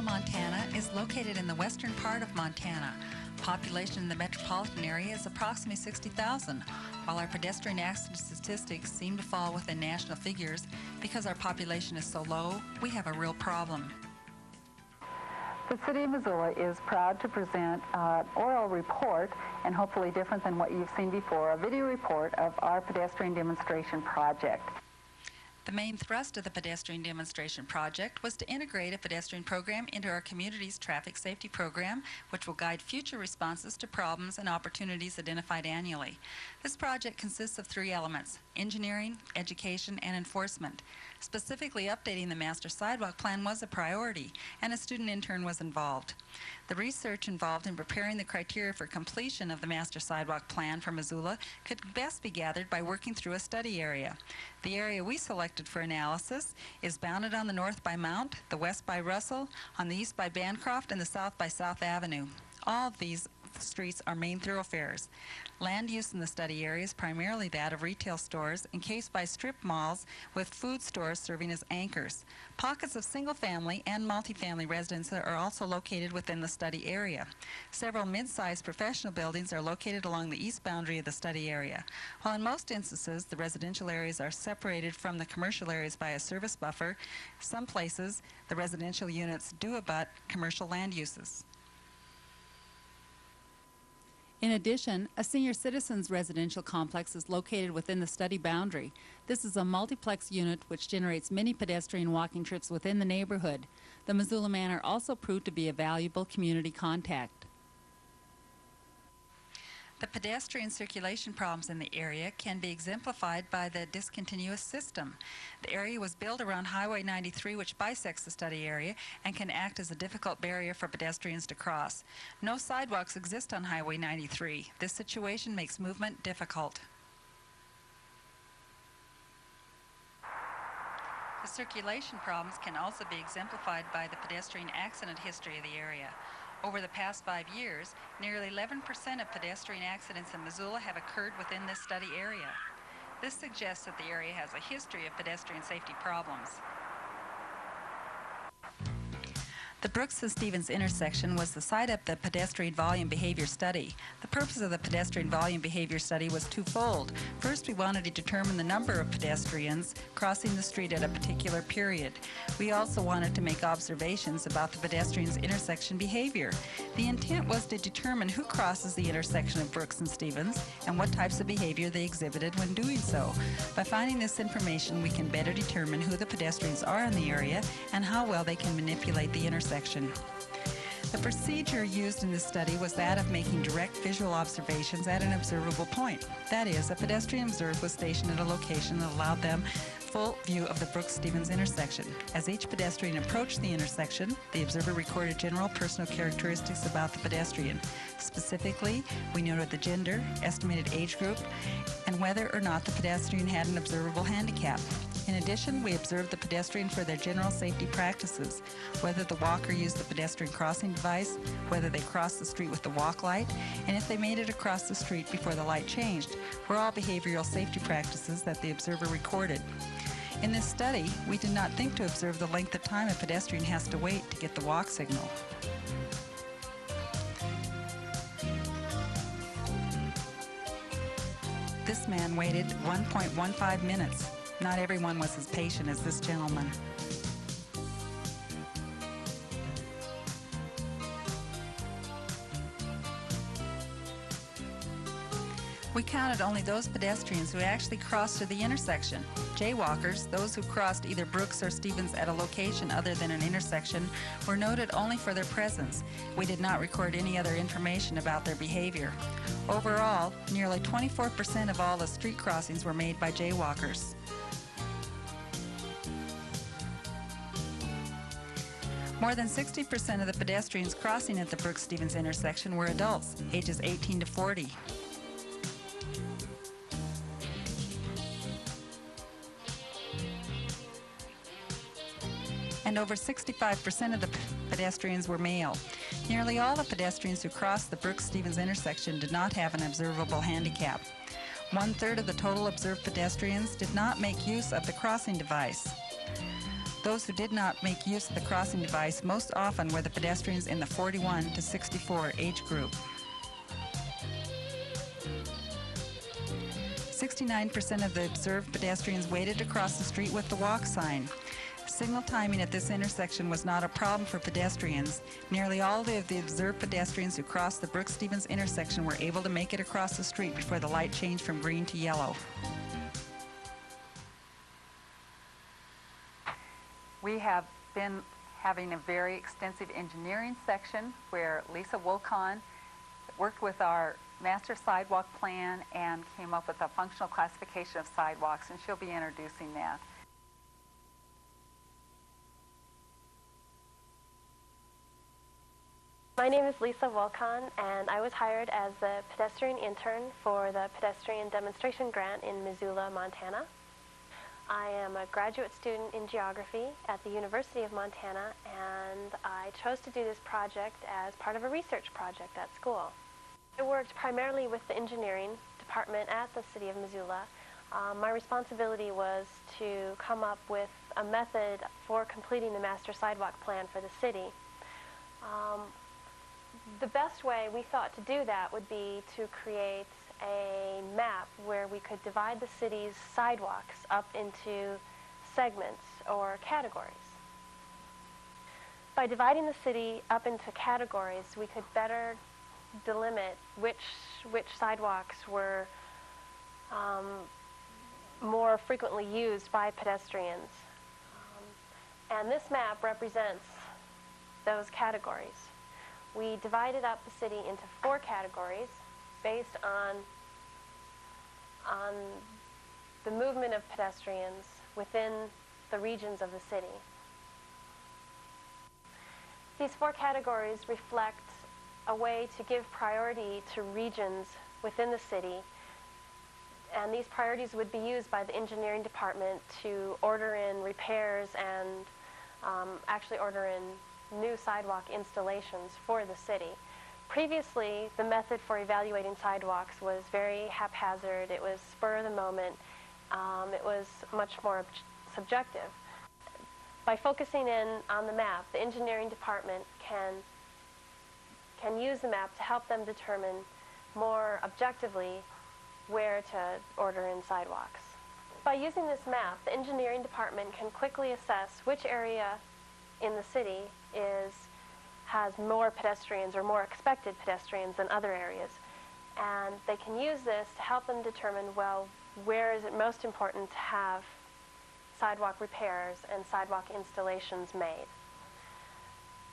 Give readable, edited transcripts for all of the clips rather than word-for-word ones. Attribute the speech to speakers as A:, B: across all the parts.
A: Montana is located in the western part of Montana. Population in the metropolitan area is approximately 60,000. While our pedestrian accident statistics seem to fall within national figures, because our population is so low, we have a real problem.
B: The City of Missoula is proud to present an oral report, and hopefully different than what you've seen before, a video report of our pedestrian demonstration project.
A: The main thrust of the pedestrian demonstration project was to integrate a pedestrian program into our community's traffic safety program, which will guide future responses to problems and opportunities identified annually. This project consists of three elements: engineering, education, and enforcement. Specifically, updating the master sidewalk plan was a priority, and a student intern was involved. The research involved in preparing the criteria for completion of the master sidewalk plan for Missoula could best be gathered by working through a study area. The area we selected for analysis is bounded on the north by Mount, the west by Russell, on the east by Bancroft, and the south by South Avenue. All of these streets are main thoroughfares. Land use in the study area is primarily that of retail stores, encased by strip malls with food stores serving as anchors. Pockets of single-family and multifamily residences are also located within the study area. Several mid-sized professional buildings are located along the east boundary of the study area. While in most instances the residential areas are separated from the commercial areas by a service buffer, some places the residential units do abut commercial land uses.
C: In addition, a senior citizens residential complex is located within the study boundary. This is a multiplex unit which generates many pedestrian walking trips within the neighborhood. The Missoula Manor also proved to be a valuable community contact.
A: The pedestrian circulation problems in the area can be exemplified by the discontinuous system. The area was built around Highway 93, which bisects the study area and can act as a difficult barrier for pedestrians to cross. No sidewalks exist on Highway 93. This situation makes movement difficult. The circulation problems can also be exemplified by the pedestrian accident history of the area. Over the past 5 years, nearly 11% of pedestrian accidents in Missoula have occurred within this study area. This suggests that the area has a history of pedestrian safety problems. The Brooks and Stevens intersection was the site of the pedestrian volume behavior study. The purpose of the pedestrian volume behavior study was twofold. First, we wanted to determine the number of pedestrians crossing the street at a particular period. We also wanted to make observations about the pedestrians' intersection behavior. The intent was to determine who crosses the intersection of Brooks and Stevens and what types of behavior they exhibited when doing so. By finding this information, we can better determine who the pedestrians are in the area and how well they can manipulate the intersection. The procedure used in this study was that of making direct visual observations at an observable point. That is, a pedestrian observer was stationed at a location that allowed them full view of the Brooks-Stevens intersection. As each pedestrian approached the intersection, the observer recorded general personal characteristics about the pedestrian. Specifically, we noted the gender, estimated age group, and whether or not the pedestrian had an observable handicap. In addition, we observed the pedestrian for their general safety practices, whether the walker used the pedestrian crossing device, whether they crossed the street with the walk light, and if they made it across the street before the light changed, were all behavioral safety practices that the observer recorded. In this study, we did not think to observe the length of time a pedestrian has to wait to get the walk signal. This man waited 1.15 minutes. Not everyone was as patient as this gentleman. We counted only those pedestrians who actually crossed to the intersection. Jaywalkers, those who crossed either Brooks or Stevens at a location other than an intersection, were noted only for their presence. We did not record any other information about their behavior. Overall, nearly 24% of all the street crossings were made by jaywalkers. More than 60% of the pedestrians crossing at the Brooks-Stevens intersection were adults, ages 18 to 40. And over 65% of the pedestrians were male. Nearly all the pedestrians who crossed the Brooks-Stevens intersection did not have an observable handicap. 1/3 of the total observed pedestrians did not make use of the crossing device. Those who did not make use of the crossing device most often were the pedestrians in the 41 to 64 age group. 69% of the observed pedestrians waited to cross the street with the walk sign. Signal timing at this intersection was not a problem for pedestrians. Nearly all of the observed pedestrians who crossed the Brooks-Stevens intersection were able to make it across the street before the light changed from green to yellow.
B: We have been having a very extensive engineering section where Lisa Wolcon worked with our master sidewalk plan and came up with a functional classification of sidewalks, and she'll be introducing that.
D: My name is Lisa Wolcon, and I was hired as the pedestrian intern for the pedestrian demonstration grant in Missoula, Montana. I am a graduate student in geography at the University of Montana, and I chose to do this project as part of a research project at school. I worked primarily with the engineering department at the City of Missoula. My responsibility was to come up with a method for completing the master sidewalk plan for the city. The best way we thought to do that would be to create a map where we could divide the city's sidewalks up into segments or categories. By dividing the city up into categories, we could better delimit which sidewalks were more frequently used by pedestrians. And this map represents those categories. We divided up the city into 4 categories based on the movement of pedestrians within the regions of the city. These 4 categories reflect a way to give priority to regions within the city, and these priorities would be used by the engineering department to order in repairs and actually order in new sidewalk installations for the city. Previously, the method for evaluating sidewalks was very haphazard. It was spur of the moment. It was much more subjective. By focusing in on the map, the engineering department can use the map to help them determine more objectively where to order in sidewalks. By using this map, the engineering department can quickly assess which area in the city has more pedestrians or more expected pedestrians than other areas. And they can use this to help them determine, well, where is it most important to have sidewalk repairs and sidewalk installations made.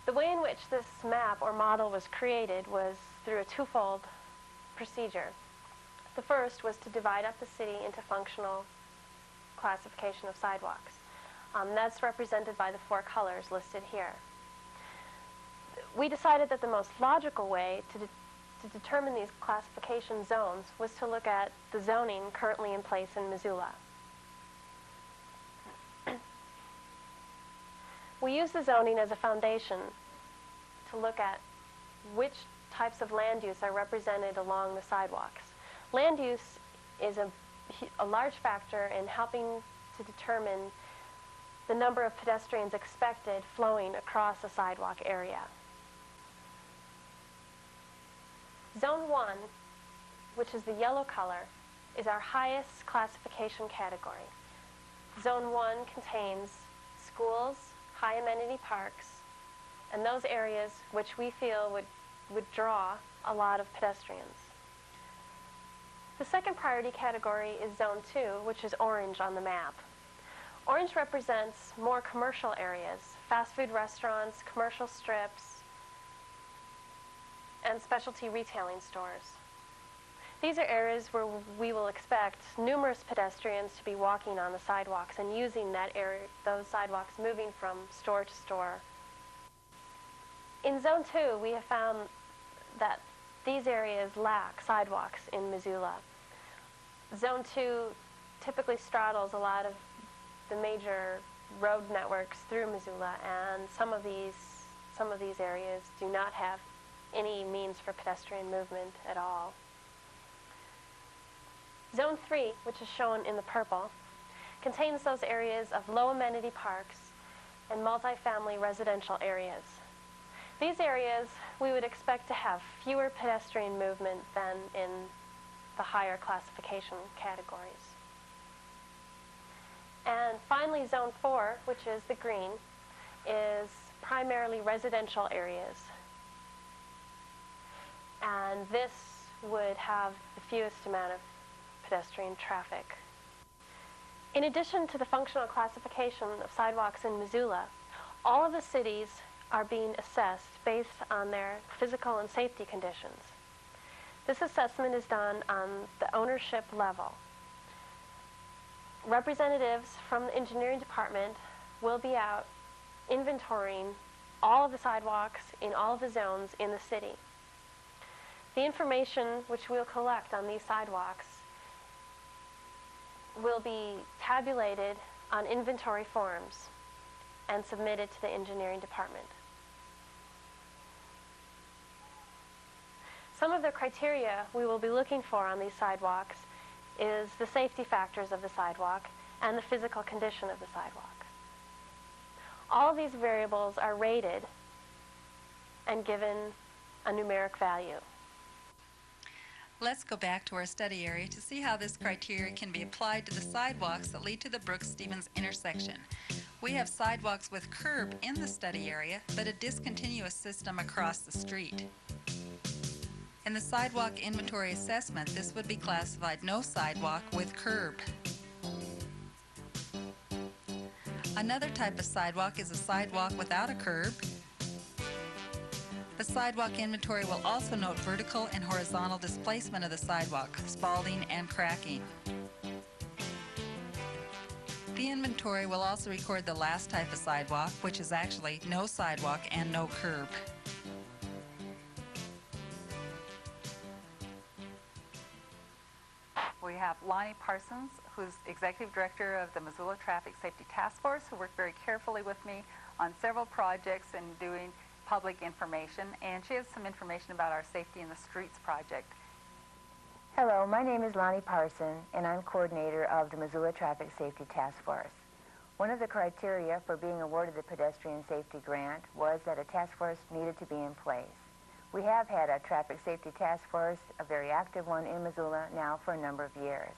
D: The way in which this map or model was created was through a twofold procedure. The first was to divide up the city into functional classification of sidewalks. That's represented by the 4 colors listed here. We decided that the most logical way to determine these classification zones was to look at the zoning currently in place in Missoula. We use the zoning as a foundation to look at which types of land use are represented along the sidewalks. Land use is a large factor in helping to determine the number of pedestrians expected flowing across a sidewalk area. Zone 1, which is the yellow color, is our highest classification category. Zone 1 contains schools, high amenity parks, and those areas which we feel would draw a lot of pedestrians. The second priority category is Zone 2, which is orange on the map. Orange represents more commercial areas, fast food restaurants, commercial strips, and specialty retailing stores. These are areas where we will expect numerous pedestrians to be walking on the sidewalks and using that area, those sidewalks, moving from store to store. In Zone 2, we have found that these areas lack sidewalks in Missoula. Zone 2 typically straddles a lot of the major road networks through Missoula, and some of these areas do not have any means for pedestrian movement at all. Zone 3, which is shown in the purple, contains those areas of low amenity parks and multifamily residential areas. These areas we would expect to have fewer pedestrian movement than in the higher classification categories. And finally, Zone 4, which is the green, is primarily residential areas. And this would have the fewest amount of pedestrian traffic. In addition to the functional classification of sidewalks in Missoula, all of the cities are being assessed based on their physical and safety conditions. This assessment is done on the ownership level. Representatives from the engineering department will be out inventorying all of the sidewalks in all of the zones in the city. The information which we'll collect on these sidewalks will be tabulated on inventory forms and submitted to the engineering department. Some of the criteria we will be looking for on these sidewalks is the safety factors of the sidewalk and the physical condition of the sidewalk. All of these variables are rated and given a numeric value.
A: Let's go back to our study area to see how this criteria can be applied to the sidewalks that lead to the Brooks-Stevens intersection. We have sidewalks with curb in the study area, but a discontinuous system across the street. In the sidewalk inventory assessment, this would be classified no sidewalk with curb. Another type of sidewalk is a sidewalk without a curb. The sidewalk inventory will also note vertical and horizontal displacement of the sidewalk, spalding and cracking. The inventory will also record the last type of sidewalk, which is actually no sidewalk and no curb.
B: We have Lonnie Parsons, who's Executive Director of the Missoula Traffic Safety Task Force, who worked very carefully with me on several projects and doing public information, and she has some information about our Safety in the Streets project.
E: Hello, my name is Lonnie Parson, and I'm coordinator of the Missoula Traffic Safety Task Force. One of the criteria for being awarded the pedestrian safety grant was that a task force needed to be in place. We have had a traffic safety task force, a very active one in Missoula now for a number of years.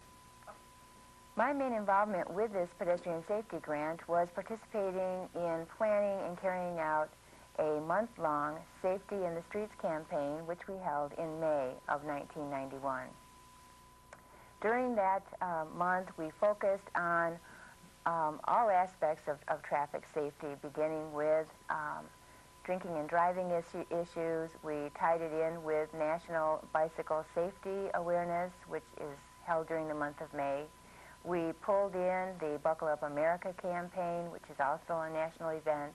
E: My main involvement with this pedestrian safety grant was participating in planning and carrying out a month-long Safety in the Streets campaign, which we held in May of 1991. During that month, we focused on all aspects of traffic safety, beginning with drinking and driving issues. We tied it in with National Bicycle Safety Awareness, which is held during the month of May. We pulled in the Buckle Up America campaign, which is also a national event.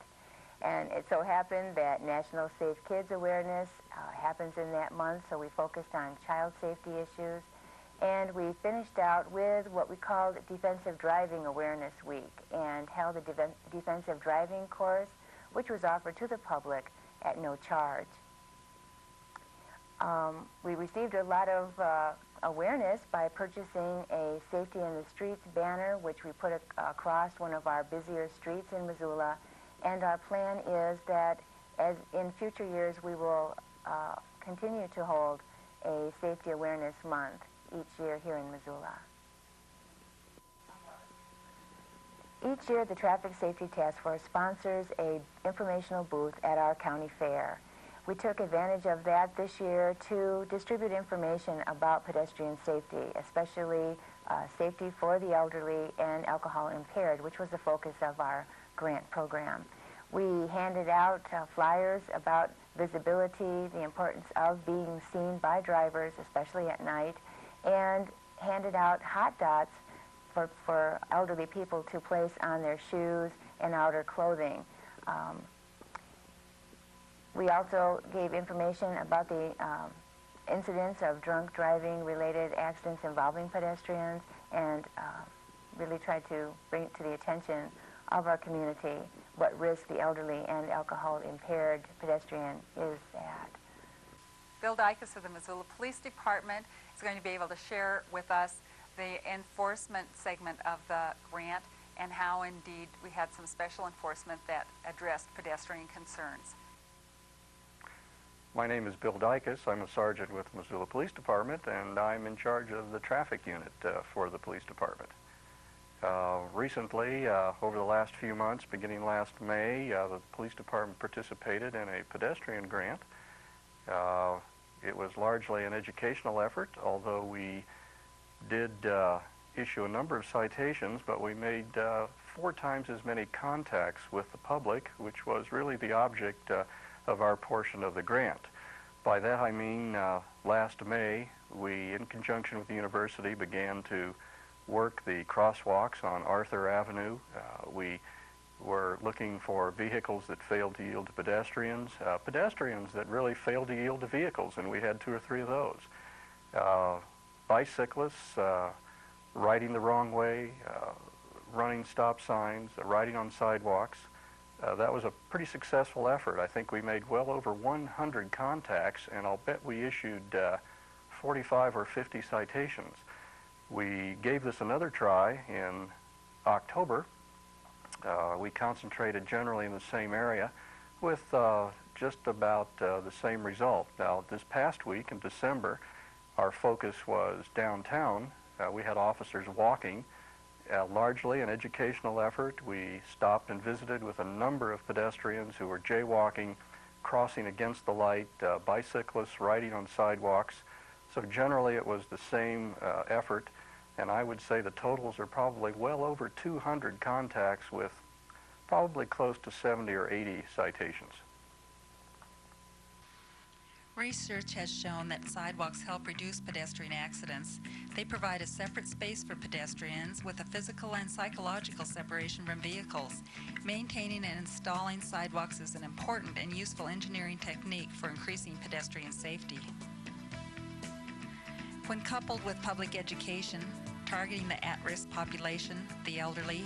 E: And it so happened that National Safe Kids Awareness happens in that month, so we focused on child safety issues. And we finished out with what we called Defensive Driving Awareness Week and held a defensive driving course, which was offered to the public at no charge. We received a lot of awareness by purchasing a Safety in the Streets banner, which we put across one of our busier streets in Missoula. And our plan is that as in future years we will continue to hold a Safety Awareness Month each year here in Missoula. Each year the Traffic Safety Task Force sponsors an informational booth at our county fair. We took advantage of that this year to distribute information about pedestrian safety, especially safety for the elderly and alcohol impaired, which was the focus of our grant program. We handed out flyers about visibility, the importance of being seen by drivers, especially at night, and handed out hot dots for elderly people to place on their shoes and outer clothing. We also gave information about the incidents of drunk driving related accidents involving pedestrians and really tried to bring it to the attention of our community what risk the elderly and alcohol impaired pedestrian is at.
B: Bill Dicus of the Missoula Police Department is going to be able to share with us the enforcement segment of the grant, and how indeed we had some special enforcement that addressed pedestrian concerns.
F: My name is Bill Dykus. I'm a sergeant with the Missoula Police Department, and I'm in charge of the traffic unit for the police department. Recently, over the last few months, beginning last May, the police department participated in a pedestrian grant. It was largely an educational effort, although we did issue a number of citations, but we made 4 times as many contacts with the public, which was really the object of our portion of the grant. By that I mean last May, we, in conjunction with the university, began to work the crosswalks on Arthur Avenue. We were looking for vehicles that failed to yield to pedestrians, pedestrians that really failed to yield to vehicles, and we had 2 or 3 of those. Bicyclists riding the wrong way, running stop signs, riding on sidewalks. That was a pretty successful effort. I think we made well over 100 contacts, and I'll bet we issued 45 or 50 citations. We gave this another try in October. We concentrated generally in the same area with just about the same result. Now, this past week in December, our focus was downtown. We had officers walking, largely an educational effort. We stopped and visited with a number of pedestrians who were jaywalking, crossing against the light, bicyclists riding on sidewalks. So generally it was the same effort, and I would say the totals are probably well over 200 contacts with probably close to 70 or 80 citations.
A: Research has shown that sidewalks help reduce pedestrian accidents. They provide a separate space for pedestrians with a physical and psychological separation from vehicles. Maintaining and installing sidewalks is an important and useful engineering technique for increasing pedestrian safety. When coupled with public education, targeting the at-risk population, the elderly,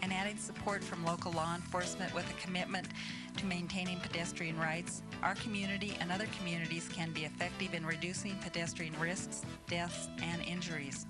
A: and adding support from local law enforcement with a commitment to maintaining pedestrian rights, our community and other communities can be effective in reducing pedestrian risks, deaths, and injuries.